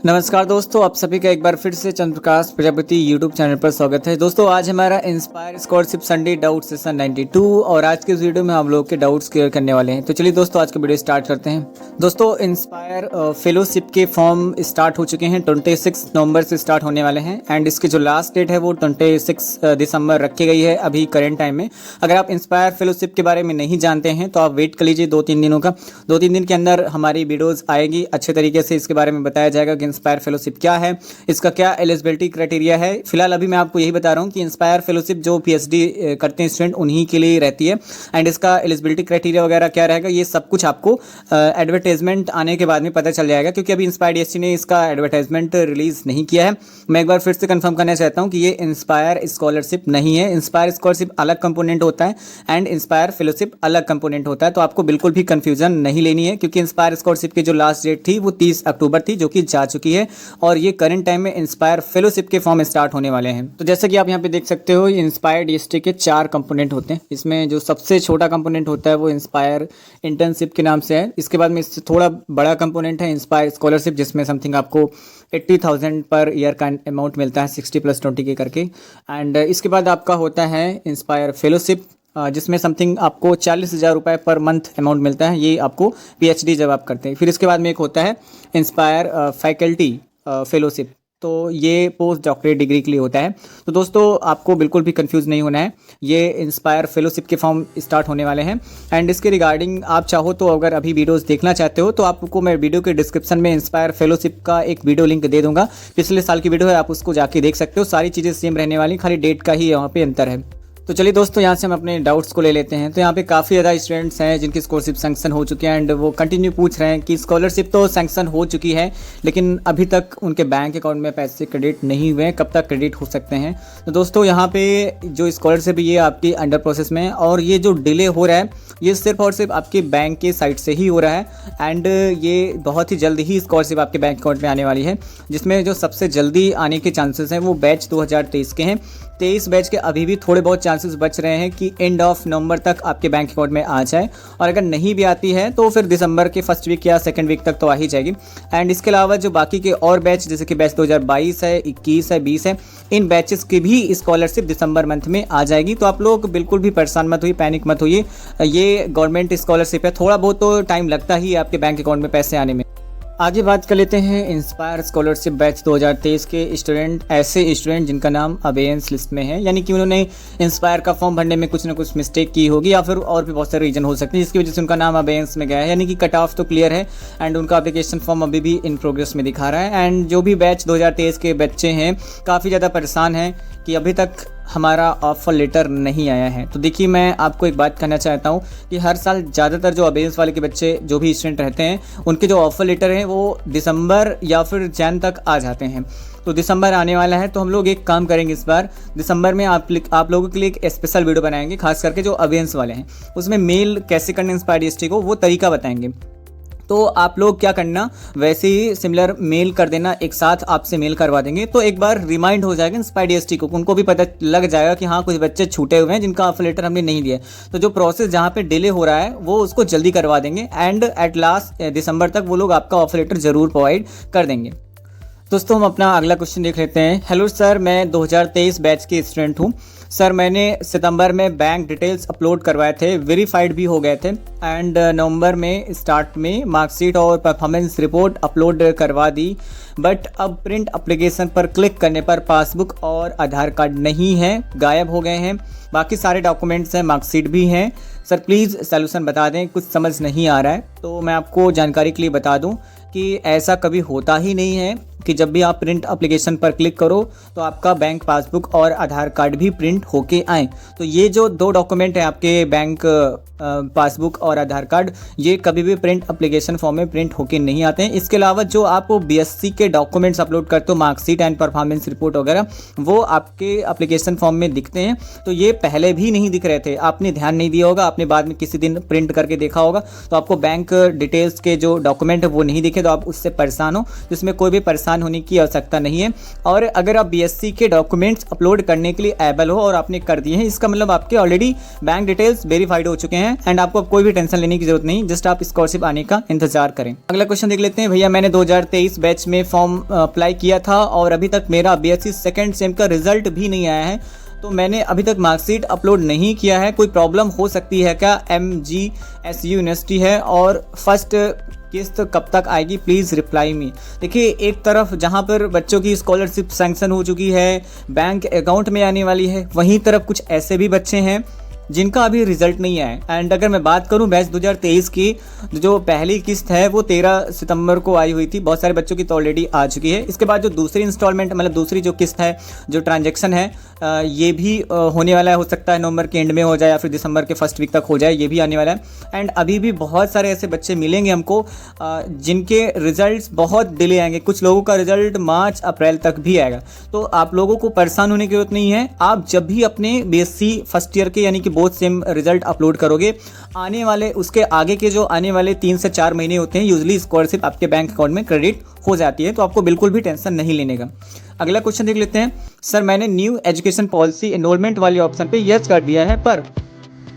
नमस्कार दोस्तों, आप सभी का एक बार फिर से चंद्र प्रकाश प्रजापति यूट्यूब चैनल पर स्वागत है। दोस्तों आज हमारा inspire scholarship Sunday doubt session 92 और आज के इस वीडियो में हम लोग के डाउट्स क्लियर करने वाले हैं। तो चलिए दोस्तों आज का वीडियो स्टार्ट करते हैं। दोस्तों इंस्पायर फेलोशिप के फॉर्म स्टार्ट हो चुके हैं, 26 नवंबर से स्टार्ट होने वाले हैं एंड इसकी जो लास्ट डेट है वो 26 दिसंबर रखी गई है अभी करेंट टाइम में। अगर आप इंस्पायर फेलोशिप के बारे में नहीं जानते हैं तो आप वेट कर लीजिए 2-3 दिनों का। 2-3 दिन के अंदर हमारी वीडियोज़ आएगी, अच्छे तरीके से इसके बारे में बताया जाएगा कि इंस्पायर फेलोशिप क्या है, इसका क्या एलिजिबिलिटी क्राइटेरिया है। फिलहाल अभी मैं आपको यही बता रहा हूँ कि इंस्पायर फेलोशिप जो पीएचडी करते हैं स्टूडेंट उन्हीं के लिए रहती है एंड इसका एलिजिबिलिटी क्राइटेरिया वगैरह क्या रहेगा ये सब कुछ आपको एडवर्टाइजमेंट आने के बाद में पता चल जाएगा, क्योंकि अभी इंस्पायर डीएसटी ने इसका एडवर्टाइजमेंट रिलीज नहीं किया है। मैं एक बार फिर से कंफर्म करना चाहता हूँ कि ये इंस्पायर स्कॉलरशिप नहीं है। इंस्पायर स्कॉलरशिप अलग कंपोनेंट होता है एंड इंस्पायर फेलोशिप अलग कंपोनेंट होता है, तो आपको बिल्कुल भी कंफ्यूजन नहीं लेनी है, क्योंकि इंस्पायर स्कॉलरशिप की जो लास्ट डेट थी वो 30 अक्टूबर थी जो कि जा चुकी है और ये करंट टाइम में इंस्पायर फेलोशिप के फॉर्म स्टार्ट होने वाले हैं। तो जैसे कि आप यहाँ पे देख सकते हो इंस्पायर डीएसटी के 4 कंपोनेंट होते हैं। इसमें जो सबसे छोटा कंपोनेंट होता है वो इंस्पायर इंटर्नशिप के नाम से है। इसके बाद में इससे थोड़ा बड़ा कंपोनेंट है इंस्पायर स्कॉलरशिप, जिसमें समथिंग आपको 80,000 पर ईयर का अमाउंट मिलता है 60+20 के करके। एंड इसके बाद आपका होता है इंस्पायर फेलोशिप जिसमें समथिंग आपको 40,000 रुपये पर मंथ अमाउंट मिलता है, ये आपको पीएचडी जब आप करते हैं। फिर इसके बाद में एक होता है इंस्पायर फैकल्टी फेलोशिप, तो ये पोस्ट डॉक्टरेट डिग्री के लिए होता है। तो दोस्तों आपको बिल्कुल भी कंफ्यूज नहीं होना है, ये इंस्पायर फेलोशिप के फॉर्म स्टार्ट होने वाले हैं एंड इसके रिगार्डिंग आप चाहो तो अगर अभी वीडियोस देखना चाहते हो तो आपको मैं वीडियो के डिस्क्रिप्शन में इंस्पायर फेलोशिप का एक वीडियो लिंक दे दूंगा। पिछले साल की वीडियो है, आप उसको जाके देख सकते हो। सारी चीज़ें सेम रहने वाली, खाली डेट का ही यहाँ पे अंतर है। तो चलिए दोस्तों यहाँ से हम अपने डाउट्स को ले लेते हैं। तो यहाँ पे काफ़ी ज़्यादा स्टूडेंट्स हैं जिनकी स्कॉलरशिप सैंक्शन हो चुकी है एंड वो कंटिन्यू पूछ रहे हैं कि स्कॉलरशिप तो सैंक्शन हो चुकी है लेकिन अभी तक उनके बैंक अकाउंट में पैसे क्रेडिट नहीं हुए, कब तक क्रेडिट हो सकते हैं। तो दोस्तों यहाँ पे जो स्कॉलरशिप ये आपकी अंडर प्रोसेस में है और ये जो डिले हो रहा है ये सिर्फ और सिर्फ आपके बैंक के साइड से ही हो रहा है एंड ये बहुत ही जल्द ही स्कॉलरशिप आपके बैंक अकाउंट में आने वाली है, जिसमें जो सबसे जल्दी आने के चांसेस हैं वो बैच 2023 के हैं। 23 बैच के अभी भी थोड़े बहुत चांसेस बच रहे हैं कि एंड ऑफ नवंबर तक आपके बैंक अकाउंट में आ जाए, और अगर नहीं भी आती है तो फिर दिसंबर के फर्स्ट वीक या सेकंड वीक तक तो आ ही जाएगी। एंड इसके अलावा जो बाकी के और बैच जैसे कि बैच 2022 है, 21 है, 20 है, इन बैचेस की भी स्कॉलरशिप दिसंबर मंथ में आ जाएगी। तो आप लोग बिल्कुल भी परेशान मत होइए, पैनिक मत होइए। ये गवर्नमेंट स्कॉलरशिप है, थोड़ा बहुत तो टाइम लगता ही है आपके बैंक अकाउंट में पैसे आने में। आगे बात कर लेते हैं इंस्पायर स्कॉलरशिप बैच 2023 के स्टूडेंट, ऐसे स्टूडेंट जिनका नाम अबेयंस लिस्ट में है, यानी कि उन्होंने इंस्पायर का फॉर्म भरने में कुछ ना कुछ मिस्टेक की होगी या फिर और भी बहुत सारे रीजन हो सकते हैं जिसकी वजह से उनका नाम अबेयंस में गया है, यानी कि कट ऑफ तो क्लियर है एंड उनका एप्लीकेशन फॉर्म अभी भी इन प्रोग्रेस में दिखा रहा है। एंड जो भी बैच 2023 के बच्चे हैं काफ़ी ज़्यादा परेशान हैं कि अभी तक हमारा ऑफर लेटर नहीं आया है। तो देखिए मैं आपको एक बात कहना चाहता हूँ कि हर साल ज़्यादातर जो अबेयंस वाले के बच्चे जो भी स्टूडेंट रहते हैं उनके जो ऑफर लेटर हैं वो दिसंबर या फिर जैन तक आ जाते हैं। तो दिसंबर आने वाला है तो हम लोग एक काम करेंगे, इस बार दिसंबर में आप लोगों के लिए एक स्पेशल वीडियो बनाएंगे, खास करके जो अबेयंस वाले हैं उसमें मेल कैसे करना इंस्पायर डीएसटी को वो तरीका बताएंगे। तो आप लोग क्या करना, वैसे ही सिमिलर मेल कर देना, एक साथ आपसे मेल करवा देंगे तो एक बार रिमाइंड हो जाएगा इंस्पायर डीएसटी को, उनको भी पता लग जाएगा कि हाँ कुछ बच्चे छूटे हुए हैं जिनका ऑफर लेटर हमने नहीं दिया। तो जो प्रोसेस जहाँ पे डिले हो रहा है वो उसको जल्दी करवा देंगे एंड एट लास्ट दिसंबर तक वो लोग आपका ऑफर लेटर जरूर प्रोवाइड कर देंगे। दोस्तों हम अपना अगला क्वेश्चन देख लेते हैं। हेलो सर, मैं 2023 बैच के स्टूडेंट हूँ। सर मैंने सितंबर में बैंक डिटेल्स अपलोड करवाए थे, वेरीफाइड भी हो गए थे एंड नवंबर में स्टार्ट में मार्कशीट और परफॉर्मेंस रिपोर्ट अपलोड करवा दी, बट अब प्रिंट एप्लीकेशन पर क्लिक करने पर पासबुक और आधार कार्ड नहीं है, गायब हो गए हैं। बाकी सारे डॉक्यूमेंट्स हैं, मार्कशीट भी हैं। सर प्लीज़ सॉल्यूशन बता दें, कुछ समझ नहीं आ रहा है। तो मैं आपको जानकारी के लिए बता दूं कि ऐसा कभी होता ही नहीं है कि जब भी आप प्रिंट एप्लीकेशन पर क्लिक करो तो आपका बैंक पासबुक और आधार कार्ड भी प्रिंट होके आए। तो ये जो 2 डॉक्यूमेंट हैं आपके बैंक पासबुक और आधार कार्ड, ये कभी भी प्रिंट एप्लीकेशन फॉर्म में प्रिंट होके नहीं आते हैं। इसके अलावा जो आप बीएससी के डॉक्यूमेंट्स अपलोड करते हो, मार्कशीट एंड परफॉर्मेंस रिपोर्ट वगैरह, वो आपके एप्लीकेशन फॉर्म में दिखते हैं। तो ये पहले भी नहीं दिख रहे थे, आपने ध्यान नहीं दिया होगा, आपने बाद में किसी दिन प्रिंट करके देखा होगा तो आपको बैंक डिटेल्स के जो डॉक्यूमेंट है वो नहीं दिखे, तो आप उससे परेशान हो। जिसमें कोई भी परेशान परेशान होने की आवश्यकता नहीं है। और अगर आप बीएससी के डॉक्यूमेंट्स अपलोड करने के लिए एबल हो और आपने कर दिए हैं, इसका मतलब आपके ऑलरेडी बैंक डिटेल्स वेरीफाइड हो चुके हैं एंड आपको कोई भी टेंशन लेने की जरूरत नहीं, जस्ट आप स्कॉलरशिप आने का इंतजार करें। अगला क्वेश्चन देख लेते हैं। भैया मैंने 2023 बैच में फॉर्म अप्लाई किया था और अभी तक मेरा बीएससी सेकेंड सेम का रिजल्ट भी नहीं आया है, तो मैंने अभी तक मार्कशीट अपलोड नहीं किया है, कोई प्रॉब्लम हो सकती है क्या? MGSU यूनिवर्सिटी है और फर्स्ट किस्त कब तक आएगी, प्लीज़ रिप्लाई मी। देखिए, एक तरफ जहां पर बच्चों की स्कॉलरशिप सैंक्शन हो चुकी है, बैंक अकाउंट में आने वाली है, वहीं तरफ कुछ ऐसे भी बच्चे हैं जिनका अभी रिजल्ट नहीं आया है। एंड अगर मैं बात करूं बैच 2023 की, जो पहली किस्त है वो 13 सितंबर को आई हुई थी, बहुत सारे बच्चों की तो ऑलरेडी आ चुकी है। इसके बाद जो दूसरी इंस्टॉलमेंट मतलब दूसरी जो किस्त है, जो ट्रांजैक्शन है, ये भी होने वाला है, हो सकता है नवंबर के एंड में हो जाए या फिर दिसंबर के फर्स्ट वीक तक हो जाए, ये भी आने वाला है। एंड अभी भी बहुत सारे ऐसे बच्चे मिलेंगे हमको जिनके रिजल्ट्स बहुत डिले आएंगे, कुछ लोगों का रिजल्ट मार्च अप्रैल तक भी आएगा। तो आप लोगों को परेशान होने की जरूरत नहीं है। आप जब भी अपने बीएससी फर्स्ट ईयर के यानी कि बोथ सेम रिजल्ट अपलोड करोगे, आने वाले उसके आगे के जो आने वाले 3 से 4 महीने होते हैं, यूजली स्कॉलरशिप आपके बैंक अकाउंट में क्रेडिट हो जाती है, तो आपको बिल्कुल भी टेंशन नहीं लेने का। अगला क्वेश्चन देख लेते हैं। सर मैंने न्यू एजुकेशन पॉलिसी एनरोलमेंट वाले ऑप्शन पे यस कर दिया है, पर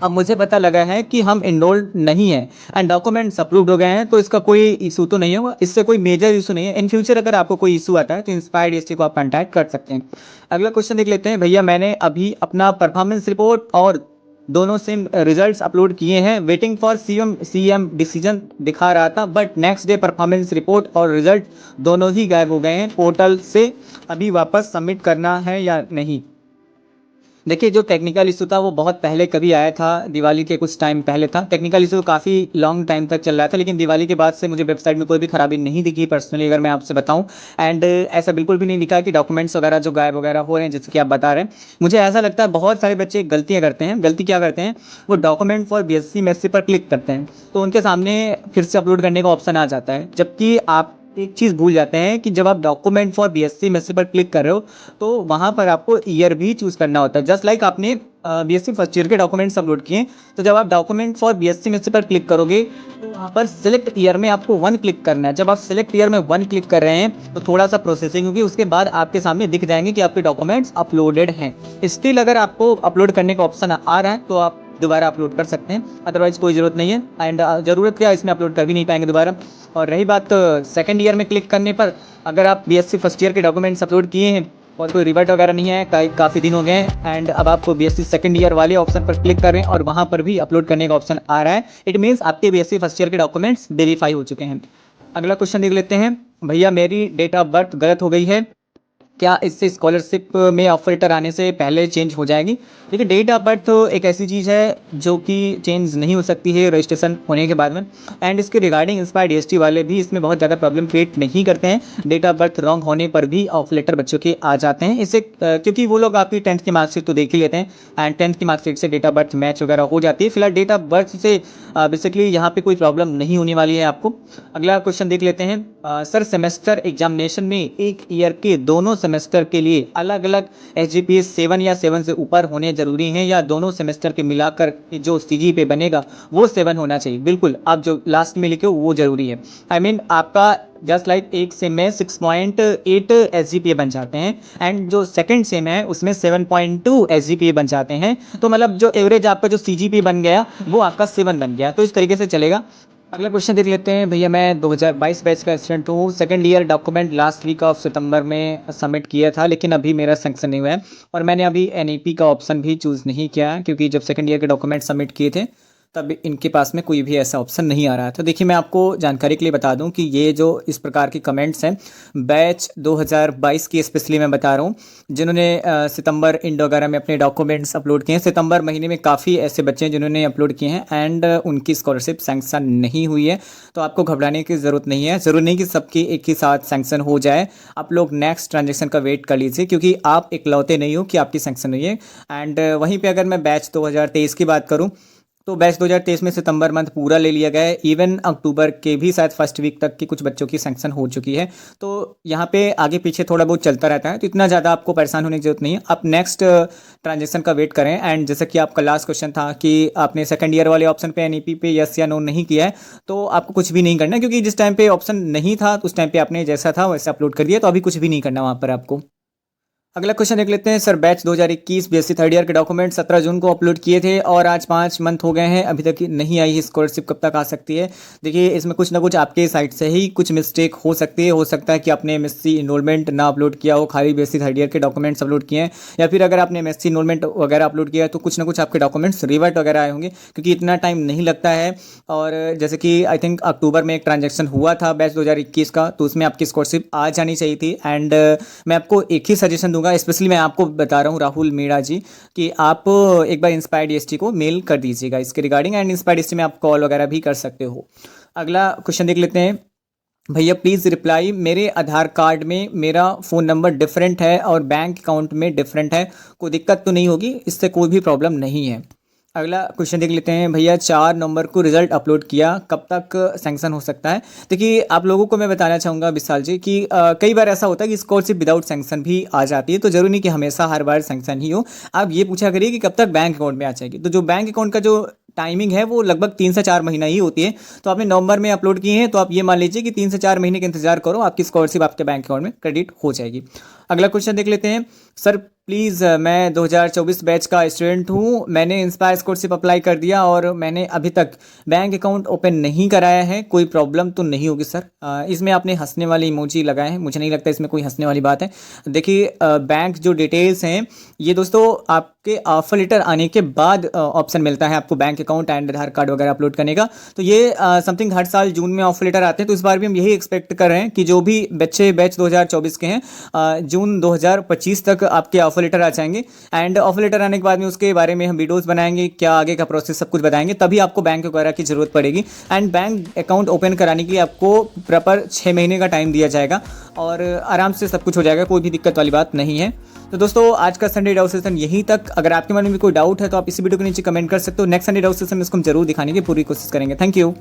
अब मुझे पता लगा है कि हम इनरोल्ड नहीं है एंड डॉक्यूमेंट्स अप्रूव्ड हो गए हैं, तो इसका कोई इशू तो नहीं होगा, इससे कोई मेजर इशू नहीं है। इन फ्यूचर अगर आपको कोई इशू आता है तो इंस्पायर्ड यूनिवर्सिटी को आप कॉन्टैक्ट कर सकते हैं। अगला क्वेश्चन देख लेते हैं। भैया मैंने अभी अपना परफॉर्मेंस रिपोर्ट और दोनों सेम रिजल्ट्स अपलोड किए हैं, वेटिंग फॉर सीएम डिसीजन दिखा रहा था, but next day performance report और रिजल्ट दोनों ही गायब हो गए हैं पोर्टल से, अभी वापस सबमिट करना है या नहीं? देखिए, जो टेक्निकल इशू था वो बहुत पहले कभी आया था, दिवाली के कुछ टाइम पहले था। टेक्निकल इशू काफ़ी लॉन्ग टाइम तक चल रहा था, लेकिन दिवाली के बाद से मुझे वेबसाइट में कोई भी खराबी नहीं दिखी पर्सनली, अगर मैं आपसे बताऊं। एंड ऐसा बिल्कुल भी नहीं दिखा कि डॉक्यूमेंट्स वगैरह जो गायब वगैरह हो रहे हैं, जैसे कि आप बता रहे हैं। मुझे ऐसा लगता है बहुत सारे बच्चे गलतियाँ करते हैं। गलती क्या करते हैं, वो डॉक्यूमेंट फॉर बीएससी मेस्सी पर क्लिक करते हैं तो उनके सामने फिर से अपलोड करने का ऑप्शन आ जाता है, जबकि आप एक चीज़ भूल जाते हैं कि जब आप डॉक्यूमेंट फॉर बीएससी मेस्सी पर क्लिक कर रहे हो तो वहाँ पर आपको ईयर भी चूज़ करना होता है। जस्ट लाइक आपने बीएससी फर्स्ट ईयर के डॉक्यूमेंट्स अपलोड किए, तो जब आप डॉक्यूमेंट फॉर बीएससी मेस्सी पर क्लिक करोगे तो वहाँ पर सिलेक्ट ईयर में आपको 1 क्लिक करना है। जब आप सिलेक्ट ईयर में 1 क्लिक कर रहे हैं तो थोड़ा सा प्रोसेसिंग होगी, उसके बाद आपके सामने दिख जाएंगे कि आपके डॉक्यूमेंट्स अपलोडेड हैं। स्टिल अगर आपको अपलोड करने का ऑप्शन आ रहा है तो आप दोबारा अपलोड कर सकते हैं, अदरवाइज कोई ज़रूरत नहीं है। एंड ज़रूरत क्या, इसमें अपलोड कर भी नहीं पाएंगे दोबारा। और रही बात सेकंड ईयर में क्लिक करने पर, अगर आप बीएससी फर्स्ट ईयर के डॉक्यूमेंट्स अपलोड किए हैं और कोई रिवर्ट वगैरह नहीं है, काफ़ी दिन हो गए हैं, एंड अब आपको बीएससी सेकंड ईयर वाले ऑप्शन पर क्लिक कर रहे हैं और वहाँ पर भी अपलोड करने का ऑप्शन आ रहा है, इट मीन्स आपके बीएससी फर्स्ट ईयर के डॉक्यूमेंट्स वेरीफाई हो चुके हैं। अगला क्वेश्चन देख लेते हैं। भैया मेरी डेट ऑफ बर्थ गलत हो गई है, क्या इससे स्कॉलरशिप में ऑफर लेटर आने से पहले चेंज हो जाएगी? देखिए, डेट ऑफ बर्थ तो एक ऐसी चीज़ है जो कि चेंज नहीं हो सकती है रजिस्ट्रेशन होने के बाद में। एंड इसके रिगार्डिंग इंस्पायर्ड यूनिवर्सिटी वाले भी इसमें बहुत ज़्यादा प्रॉब्लम क्रिएट नहीं करते हैं। डेट ऑफ बर्थ रॉन्ग होने पर भी ऑफर लेटर बच्चों के आ जाते हैं, इससे क्योंकि वो लोग आपकी 10th की मार्कशीट तो देख ही लेते हैं एंड 10th की मार्कशीट से डेट ऑफ बर्थ मैच वगैरह हो जाती है। फिलहाल डेट ऑफ बर्थ से बेसिकली यहाँ पे कोई प्रॉब्लम नहीं होने वाली है आपको। अगला क्वेश्चन देख लेते हैं। सर सेमेस्टर एग्जामिनेशन में एक ईयर के दोनों सेमेस्टर के लिए अलग अलग SGPA 7 या 7 से ऊपर होने जरूरी हैं, या दोनों सेमेस्टर के मिलाकर जो CGPA बनेगा वो 7 होना चाहिए? बिल्कुल, आप जो लास्ट में लिखे हो वो जरूरी है। आई मीन आपका जस्ट लाइक एक सेम में 6.8 SGPA बन जाते हैं एंड जो सेकंड सेम है उसमें 7.2 SGPA बन जाते हैं, तो मतलब जो एवरेज आपका जो CGPA बन गया वो आपका 7 बन गया, तो इस तरीके से चलेगा। अगला क्वेश्चन देख लेते हैं। भैया मैं 2022 बैच का स्टूडेंट हूँ, second year document last week of सितंबर में सबमिट किया था, लेकिन अभी मेरा सेंक्शन नहीं हुआ है और मैंने अभी NEP का ऑप्शन भी चूज़ नहीं किया, क्योंकि जब सेकंड ईयर के डॉक्यूमेंट सबमिट किए थे तब इनके पास में कोई भी ऐसा ऑप्शन नहीं आ रहा है। तो देखिए, मैं आपको जानकारी के लिए बता दूं कि ये जो इस प्रकार की कमेंट्स हैं बैच 2022 की स्पेशली मैं बता रहा हूँ, जिन्होंने सितंबर इंड वगैरह में अपने डॉक्यूमेंट्स अपलोड किए हैं। सितंबर महीने में काफ़ी ऐसे बच्चे हैं जिन्होंने अपलोड किए हैं एंड उनकी स्कॉलरशिप सैंक्शन नहीं हुई है, तो आपको घबराने की ज़रूरत नहीं है। ज़रूरी नहीं कि सबकी एक ही साथ सैंक्शन हो जाए, आप लोग नेक्स्ट ट्रांजेक्शन का वेट कर लीजिए, क्योंकि आप इकलौते नहीं हो कि आपकी सैंक्शन हुई है। एंड वहीं पर अगर मैं बैच 2023 की बात करूँ तो बैच 2023 में सितंबर मंथ पूरा ले लिया गया है। इवन अक्टूबर के भी शायद फर्स्ट वीक तक की कुछ बच्चों की सैंक्शन हो चुकी है। तो यहाँ पे आगे पीछे थोड़ा बहुत चलता रहता है, तो इतना ज़्यादा आपको परेशान होने की जरूरत नहीं है। आप नेक्स्ट ट्रांजेक्शन का वेट करें। एंड जैसा कि आपका लास्ट क्वेश्चन था कि आपने सेकंड ईयर वाले ऑप्शन पे एनईपी पे यस या नो नहीं किया है, तो आपको कुछ भी नहीं करना है, क्योंकि जिस टाइम पे ऑप्शन नहीं था उस टाइम पे आपने जैसा था वैसे अपलोड कर दिया, तो अभी कुछ भी नहीं करना वहाँ पर आपको। अगला क्वेश्चन देख लेते हैं। Sir batch 2021 BSc third year के डॉक्यूमेंट 17 जून को अपलोड किए थे और आज 5 मंथ हो गए हैं, अभी तक नहीं आई है स्कॉलरशिप, कब तक आ सकती है? देखिए इसमें कुछ ना कुछ आपके साइड से ही कुछ मिस्टेक हो सकती है। हो सकता है कि आपने एमएससी इनरोलमेंट ना अपलोड किया हो, खाली बीएससी थर्ड ईयर के डॉक्यूमेंट्स अपलोड किए हैं, या फिर अगर आपने एमएससी इनरोलमेंट वगैरह अपलोड किया है तो कुछ ना कुछ आपके डॉक्यूमेंट्स रिवर्ट वगैरह आए होंगे, क्योंकि इतना टाइम नहीं लगता है। और जैसे कि आई थिंक अक्टूबर में एक ट्रांजेक्शन हुआ था बैच 2021 का, तो उसमें आपकी स्कॉलरशिप आ जानी चाहिए थी। एंड मैं आपको एक ही सजेशन दूंगा, स्पेशली मैं आपको बता रहा हूँ राहुल मीणा जी, कि आप एक बार इंस्पायर्ड ईएसटी को मेल कर दीजिएगा इसके रिगार्डिंग। एंड इंस्पायर्ड ईएसटी में आप कॉल वगैरह भी कर सकते हो। अगला क्वेश्चन देख लेते हैं। भैया प्लीज़ रिप्लाई, मेरे आधार कार्ड में मेरा फ़ोन नंबर डिफरेंट है और बैंक अकाउंट में डिफरेंट है, कोई दिक्कत तो नहीं होगी? इससे कोई भी प्रॉब्लम नहीं है। अगला क्वेश्चन देख लेते हैं। भैया 4 नवंबर को रिजल्ट अपलोड किया, कब तक सैंक्शन हो सकता है? देखिए आप लोगों को मैं बताना चाहूँगा विशाल जी कि कई बार ऐसा होता है कि स्कॉलरशिप विदाउट सैंक्शन भी आ जाती है, तो जरूरी नहीं कि हमेशा हर बार सैंक्शन ही हो। आप ये पूछा करिए कि कब तक बैंक अकाउंट में आ जाएगी। तो जो बैंक अकाउंट का जो टाइमिंग है वो लगभग 3 से 4 महीना ही होती है। तो आपने नवंबर में अपलोड किए हैं, तो आप ये मान लीजिए कि 3 से 4 महीने का इंतजार करो, आपकी स्कॉलरशिप आपके बैंक अकाउंट में क्रेडिट हो जाएगी। अगला क्वेश्चन देख लेते हैं। सर प्लीज़ मैं 2024 बैच का स्टूडेंट हूँ, मैंने इंस्पायर स्कॉलरशिप अप्लाई कर दिया और मैंने अभी तक बैंक अकाउंट ओपन नहीं कराया है, कोई प्रॉब्लम तो नहीं होगी सर? इसमें आपने हंसने वाली इमोजी लगाए हैं, मुझे नहीं लगता इसमें कोई हंसने वाली बात है। देखिए बैंक जो डिटेल्स हैं ये दोस्तों आपके ऑफर लेटर आने के बाद ऑप्शन मिलता है आपको bank account and Aadhaar card वगैरह अपलोड करने का। तो ये समथिंग हर साल जून में ऑफर लेटर आते हैं, तो इस बार भी हम यही एक्सपेक्ट कर रहे हैं कि जो भी बच्चे बैच 2024 के हैं जून 2025 तक आपके ऑफर लेटर आ जाएंगे। एंड ऑफर लेटर आने के बाद में उसके बारे में हम वीडियोस बनाएंगे, क्या आगे का प्रोसेस सब कुछ बताएंगे, तभी आपको बैंक वगैरह की ज़रूरत पड़ेगी। एंड बैंक अकाउंट ओपन कराने के लिए आपको प्रॉपर 6 महीने का टाइम दिया जाएगा और आराम से सब कुछ हो जाएगा, कोई भी दिक्कत वाली बात नहीं है। तो दोस्तों आज का संडे डाउट सेशन यहीं तक। अगर आपके मन में कोई डाउट है तो आप इसी वीडियो के नीचे कमेंट कर सकते हो। नेक्स्ट संडे डाउट सेशन में इसको हम जरूर दिखाने की पूरी कोशिश करेंगे। Thank you.